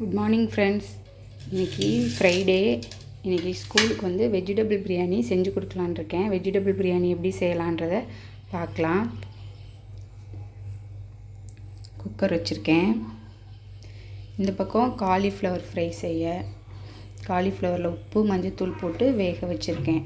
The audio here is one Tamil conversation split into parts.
Good morning friends. இன்றைக்கி ஃப்ரைடே. இன்றைக்கி ஸ்கூலுக்கு வந்து வெஜிடபிள் பிரியாணி செஞ்சு கொடுக்கலான்னு இருக்கேன். வெஜிடபிள் பிரியாணி எப்படி செய்யலான்றதை பார்க்கலாம். குக்கர் வச்சுருக்கேன். இந்த பக்கம் காலிஃப்ளவர் ஃப்ரை செய்ய காலிஃப்ளவரில் உப்பு மஞ்சத்தூள் போட்டு வேக வச்சுருக்கேன்.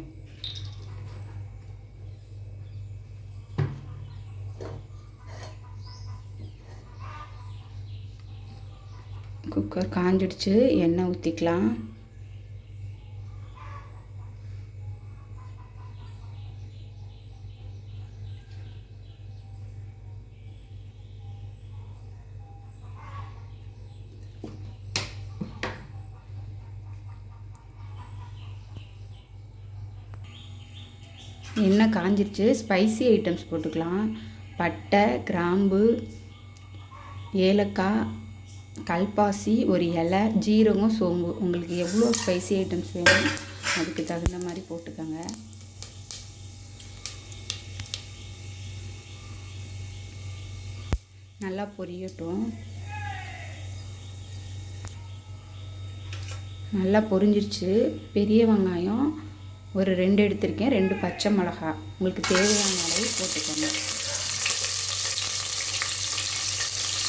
குக்கர் காஞ்சிடுச்சு. எண்ணெய் ஊற்றிக்கலாம். எண்ணெய் காஞ்சிடுச்சு. ஸ்பைசி ஐட்டம்ஸ் போட்டுக்கலாம். பட்டை, கிராம்பு, ஏலக்காய், கல்பாசி, ஒரு இலை, ஜீரகம், சோம்பு. உங்களுக்கு எவ்வளோ ஸ்பைசி ஐட்டம்ஸ் வேணும் அதுக்கு தகுந்த மாதிரி போட்டுக்கோங்க. நல்லா பொரியட்டும். நல்லா பொரிஞ்சிருச்சு. பெரிய வெங்காயம் ஒரு 2 எடுத்திருக்கேன். 2 பச்சை மிளகா உங்களுக்கு தேவையான அளவு போட்டுக்கோங்க.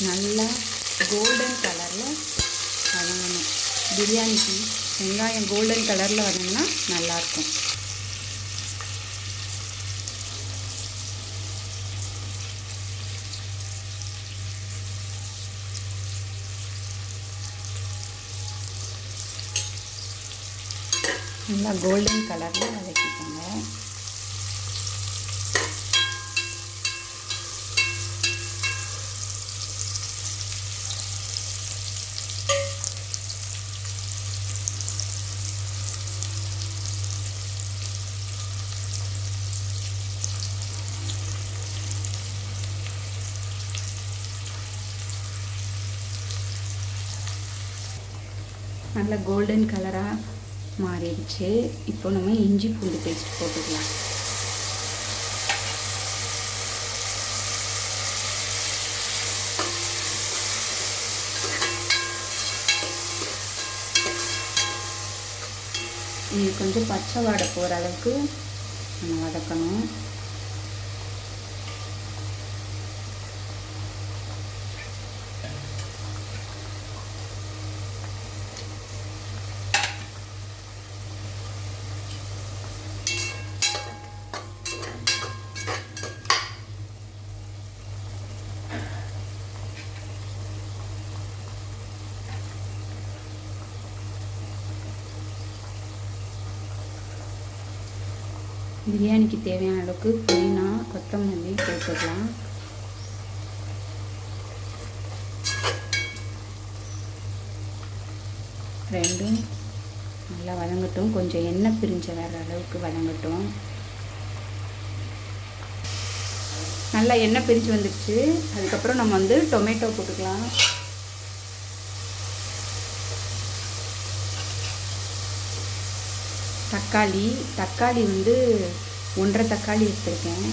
நல்லா கோல்டன் கலரில் வதங்கணும். பிரியாணிக்கு வெங்காயம் கோல்டன் கலரில் வதங்கினா நல்லாயிருக்கும். நல்லா கோல்டன் கலரில் வதக்கிக்கோங்க. நல்லா கோல்டன் கலராக மாறிடுச்சு. இப்போ நம்ம இஞ்சி பூண்டு பேஸ்ட் போட்டுக்கலாம். இது கொஞ்சம் பச்சை வாடை போகிற அளவுக்கு நம்ம வதக்கணும். பிரியாணிக்கு தேவையான அளவுக்கு புதினா, கொத்தமல்லி போட்டுக்கலாம். ரெண்டும் நல்லா வதங்கட்டும். கொஞ்சம் எண்ணெய் பிரிஞ்ச வர அளவுக்கு வதங்கட்டும். நல்லா எண்ணெய் பிரிஞ்சு வந்துடுச்சு. அதுக்கப்புறம் நம்ம வந்து டொமேட்டோ போட்டுக்கலாம். தக்காளி வந்து 1.5 தக்காளி எடுத்துருக்கேன்.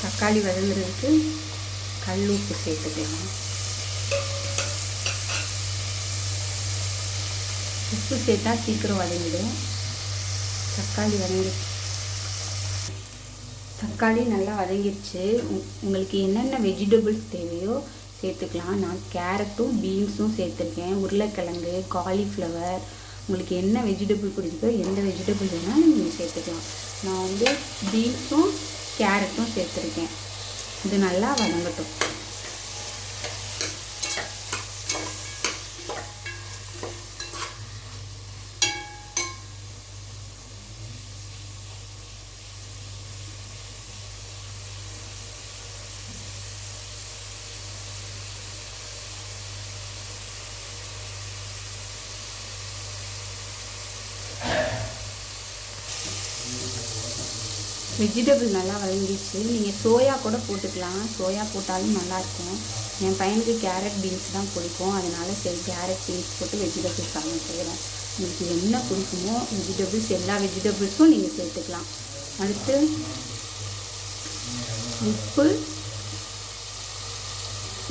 தக்காளி வதங்குறதுக்கு கல் உப்பு சேர்த்துக்கலாம். உப்பு சேர்த்தா சீக்கிரம் வதங்கிடும். தக்காளி நல்லா வதங்கிடுச்சு. உங்களுக்கு என்னென்ன வெஜிடபிள்ஸ் தேவையோ சேர்த்துக்கலாம். நான் கேரட்டும் பீன்ஸும் சேர்த்துருக்கேன். உருளைக்கிழங்கு, காலிஃப்ளவர், உங்களுக்கு என்ன வெஜிடபிள் பிடிக்குதோ எந்த வெஜிடபிள் வேணாலும் நீங்கள் சேர்த்துக்கலாம். நான் வந்து பீன்ஸும் கேரட்டும் சேர்த்துருக்கேன். இது நல்லா வதங்கட்டும். வெஜிடபிள் நல்லா வதங்கிடுச்சு. நீங்கள் சோயா கூட போட்டுக்கலாம். சோயா போட்டாலும் நல்லாயிருக்கும். என் பையனுக்கு கேரட் பீன்ஸ் தான் பிடிக்கும், அதனால சரி கேரட் பீன்ஸ் போட்டு வெஜிடபிள் சாதம் செய்கிறேன். உங்களுக்கு என்ன பிடிக்குமோ வெஜிடபிள்ஸ் எல்லா வெஜிடபிள்ஸும் நீங்கள் சேர்த்துக்கலாம். அடுத்து உப்பு,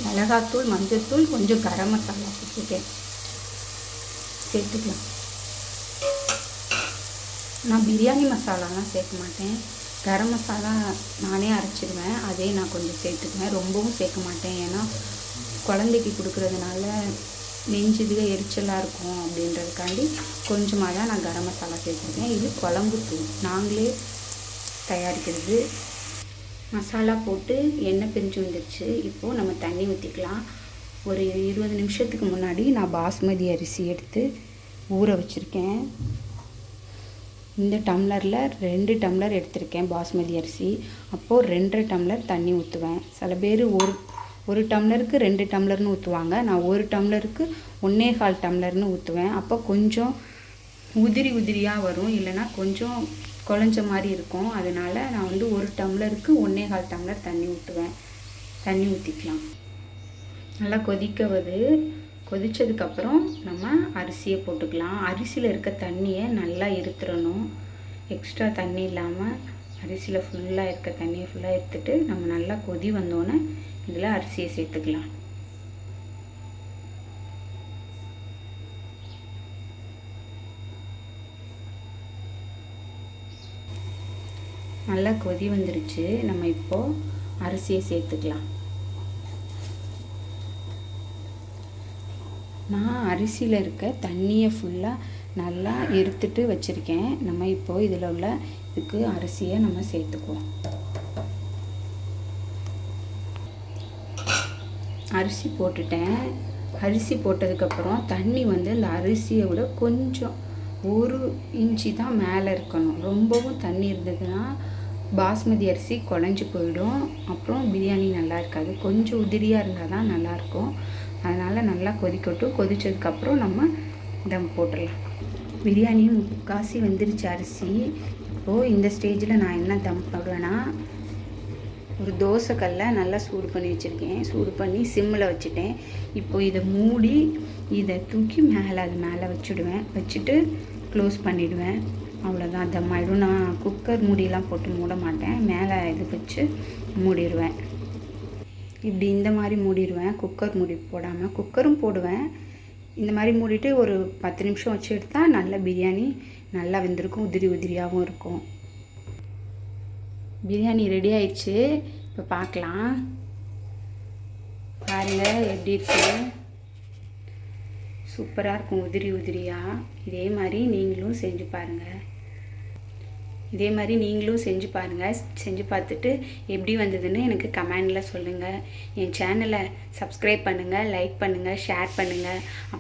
மிளகாத்தூள், மஞ்சள்தூள், கொஞ்சம் கரம் மசாலா போட்டுருக்கேன், சேர்த்துக்கலாம். நான் பிரியாணி மசாலாலாம் சேர்க்க மாட்டேன், கரம் மசாலா நானே அரைச்சிடுவேன், அதே நான் கொஞ்சம் சேர்த்துக்குவேன். ரொம்பவும் சேர்க்க மாட்டேன், ஏன்னா குழந்தைக்கு கொடுக்குறதுனால நெஞ்சுதுக எரிச்சலாக இருக்கும் அப்படின்றதுக்காண்டி கொஞ்சமாக தான் நான் கரம் மசாலா சேர்த்துருக்கேன். இது குழம்பு தூள், நாங்களே தயாரிக்கிறது. மசாலா போட்டு எண்ணெய் பிரிஞ்சு வந்துடுச்சு. இப்போது நம்ம தண்ணி ஊற்றிக்கலாம். ஒரு 20 நிமிஷத்துக்கு முன்னாடி நான் பாஸ்மதி அரிசி எடுத்து ஊற வச்சுருக்கேன். இந்த டம்ளரில் 2 டம்ளர் எடுத்திருக்கேன் பாஸ்மதி அரிசி. அப்போது 2.5 டம்ளர் தண்ணி ஊற்றுவேன். சில பேர் ஒரு டம்ளருக்கு 2 டம்ளர்னு ஊற்றுவாங்க, நான் 1 டம்ளருக்கு 1.25 டம்ளர்னு ஊற்றுவேன். அப்போ கொஞ்சம் உதிரியாக வரும், இல்லைன்னா கொஞ்சம் குழஞ்ச மாதிரி இருக்கும். அதனால் நான் 1 டம்ளருக்கு 1.25 டம்ளர் தண்ணி ஊற்றுவேன். தண்ணி ஊற்றிக்கலாம். நல்லா கொதித்ததுக்கப்புறம் நம்ம அரிசியை போட்டுக்கலாம். அரிசியில் இருக்க தண்ணியை நல்லா இருத்துறணும். எக்ஸ்ட்ரா தண்ணி இல்லாமல் அரிசியில் ஃபுல்லாக இருக்க தண்ணியை ஃபுல்லாக எடுத்துட்டு நம்ம நல்லா கொதி வந்தோன்னே இதில் அரிசியை சேர்த்துக்கலாம். நல்லா கொதி வந்துருச்சு. நம்ம இப்போது அரிசியை சேர்த்துக்கலாம். நான் அரிசியில் இருக்க தண்ணியை ஃபுல்லாக நல்லா எடுத்துட்டு வச்சுருக்கேன். நம்ம இப்போது இதில் உள்ள இதுக்கு அரிசியை நம்ம சேர்த்துக்குவோம். அரிசி போட்டுட்டேன். அரிசி போட்டதுக்கப்புறம் தண்ணி இந்த அரிசியை விட கொஞ்சம் 1 இன்ச்சு தான் மேலே இருக்கணும். ரொம்பவும் தண்ணி இருந்ததுன்னா பாஸ்மதி அரிசி குழஞ்சி போயிடும், அப்புறம் பிரியாணி நல்லா இருக்காது. கொஞ்சம் உதிரியாக இருந்தால் தான் நல்லாயிருக்கும். அதனால் நல்லா கொதிக்கட்டும். கொதித்ததுக்கப்புறம் நம்ம தம் போட்டுடலாம். பிரியாணி 3/4 வெந்துருச்சு அரிசி. இப்போது இந்த ஸ்டேஜில் நான் என்ன தம் போடுவேன்னா, ஒரு தோசைக்கல்லை நல்லா சூடு பண்ணி வச்சுருக்கேன். சூடு பண்ணி சிம்மில் வச்சுட்டேன். இப்போ இதை மூடி இதை தூக்கி அது மேலே வச்சுட்டு க்ளோஸ் பண்ணிவிடுவேன். அவ்வளோதான், தம் ஆகிடும். நான் குக்கர் மூடியெலாம் போட்டு மூட மாட்டேன், மேலே இது வச்சு மூடிடுவேன். இப்படி இந்த மாதிரி மூடிடுவேன். குக்கர் மூடி போடாமல் குக்கரும் போடுவேன். இந்த மாதிரி மூடிட்டு ஒரு 10 நிமிஷம் வச்சு எடுத்தால் நல்ல பிரியாணி நல்லா வெந்திருக்கும், உதிரியாகவும் இருக்கும். பிரியாணி ரெடி ஆயிடுச்சு. இப்போ பார்க்கலாம். பாருங்கள் எப்படி இருக்கு, சூப்பராக இருக்கும், உதிரியாக. இதே மாதிரி நீங்களும் செஞ்சு பாருங்கள். செஞ்சு பார்த்துட்டு எப்படி வந்ததுன்னு எனக்கு கமெண்டில் சொல்லுங்கள். என் சேனலை சப்ஸ்கிரைப் பண்ணுங்கள், லைக் பண்ணுங்கள், ஷேர் பண்ணுங்கள்.